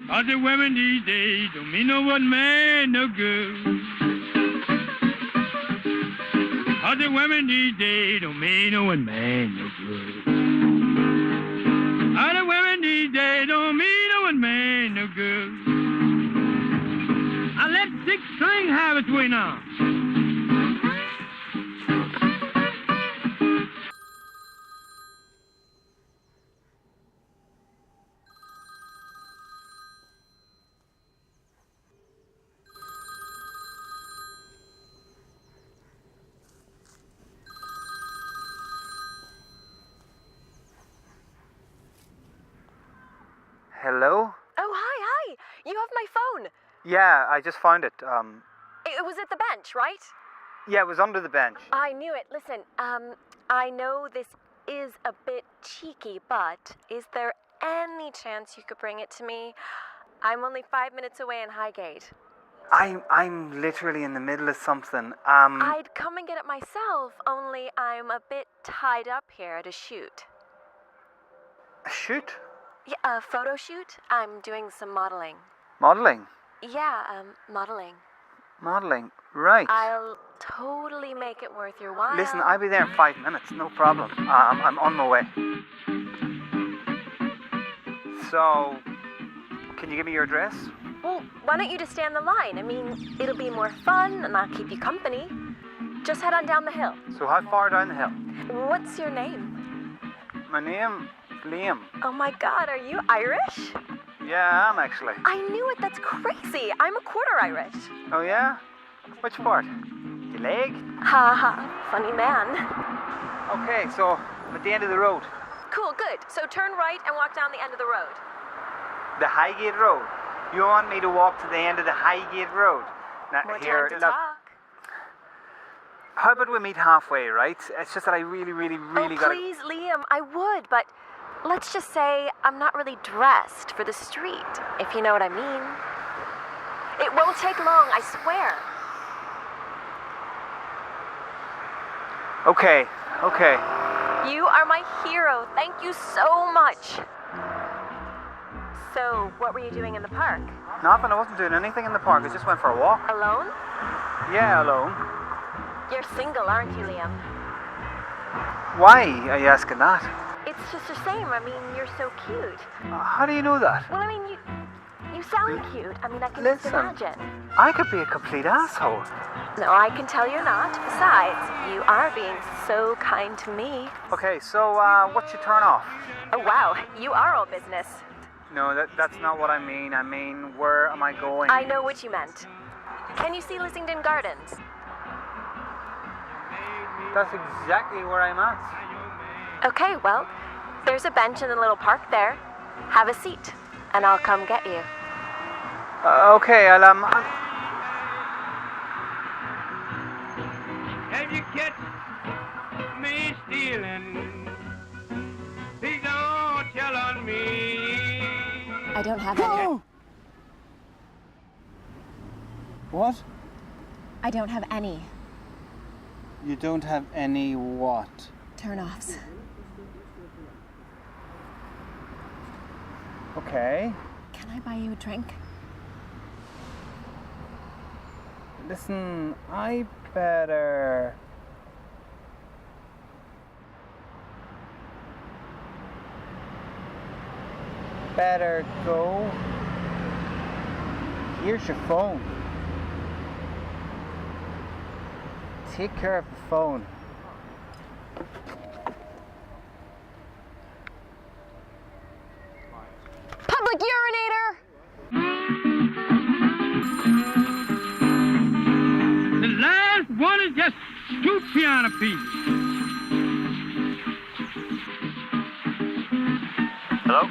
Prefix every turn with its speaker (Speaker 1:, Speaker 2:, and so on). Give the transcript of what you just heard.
Speaker 1: 'Cause the women these days don't mean no one man no good. 'Cause the women these days don't mean no one man no good. All the women these days don't mean no one man no good. I let 6 string have its way now.
Speaker 2: Hello?
Speaker 3: Oh, hi. You have my phone.
Speaker 2: Yeah, I just found it.
Speaker 3: It was at the bench, right?
Speaker 2: Yeah, it was under the bench.
Speaker 3: I knew it. Listen, I know this is a bit cheeky, but is there any chance you could bring it to me? I'm only 5 minutes away in Highgate.
Speaker 2: I'm literally in the middle of something.
Speaker 3: I'd come and get it myself, only I'm a bit tied up here at a shoot.
Speaker 2: A shoot?
Speaker 3: Yeah, a photo shoot. I'm doing some modeling.
Speaker 2: Modeling?
Speaker 3: Yeah, modeling.
Speaker 2: Modeling, right.
Speaker 3: I'll totally make it worth your while.
Speaker 2: Listen, I'll be there in 5 minutes, no problem. I'm on my way. So, can you give me your address?
Speaker 3: Well, why don't you just stay on the line? I mean, it'll be more fun and I'll keep you company. Just head on down the hill.
Speaker 2: So how far down the hill?
Speaker 3: What's your name?
Speaker 2: My name? Liam.
Speaker 3: Oh my God, are you Irish?
Speaker 2: Yeah, I am actually.
Speaker 3: I knew it, that's crazy. I'm a quarter Irish.
Speaker 2: Oh yeah? Which part? Your leg?
Speaker 3: Ha ha, funny man.
Speaker 2: Okay, so I'm at the end of the road.
Speaker 3: Cool, good. So turn right and walk down the end of the road.
Speaker 2: The Highgate Road? You want me to walk to the end of the Highgate Road? Now,
Speaker 3: More
Speaker 2: here,
Speaker 3: time to
Speaker 2: look.
Speaker 3: talk.
Speaker 2: How about we meet halfway, right? It's just that I really gotta...
Speaker 3: Please, Liam, I would, but let's just say I'm not really dressed for the street, if you know what I mean. It won't take long, I swear.
Speaker 2: Okay.
Speaker 3: You are my hero. Thank you so much. So, what were you doing in the park?
Speaker 2: Nothing, I wasn't doing anything in the park. I just went for a walk.
Speaker 3: Alone?
Speaker 2: Yeah, alone.
Speaker 3: You're single, aren't you, Liam?
Speaker 2: Why are you asking that?
Speaker 3: It's just the same. I mean, you're so cute.
Speaker 2: How do you know that?
Speaker 3: Well, I mean, you sound cute. I mean, I can just
Speaker 2: Listen.
Speaker 3: imagine.
Speaker 2: I could be a complete asshole.
Speaker 3: No, I can tell you're not. Besides, you are being so kind to me.
Speaker 2: Okay, so what's your turn off?
Speaker 3: Oh, wow. You are all business.
Speaker 2: No, that's not what I mean. I mean, where am I going?
Speaker 3: I know what you meant. Can you see Lissington Gardens?
Speaker 2: That's exactly where I'm at.
Speaker 3: Okay, well, there's a bench in the little park there. Have a seat, and I'll come get you.
Speaker 2: Okay, I'll
Speaker 1: Have you catch me stealing? Please don't tell on me.
Speaker 3: I don't have any.
Speaker 2: What?
Speaker 3: I don't have any
Speaker 2: You don't have any what?
Speaker 3: turn-offs.
Speaker 2: Okay.
Speaker 3: Can I buy you a drink?
Speaker 2: Listen, I better... go. Here's your phone. Take care of the phone.
Speaker 3: Public urinator!
Speaker 1: The last one is just 2 piano pieces.
Speaker 2: Hello?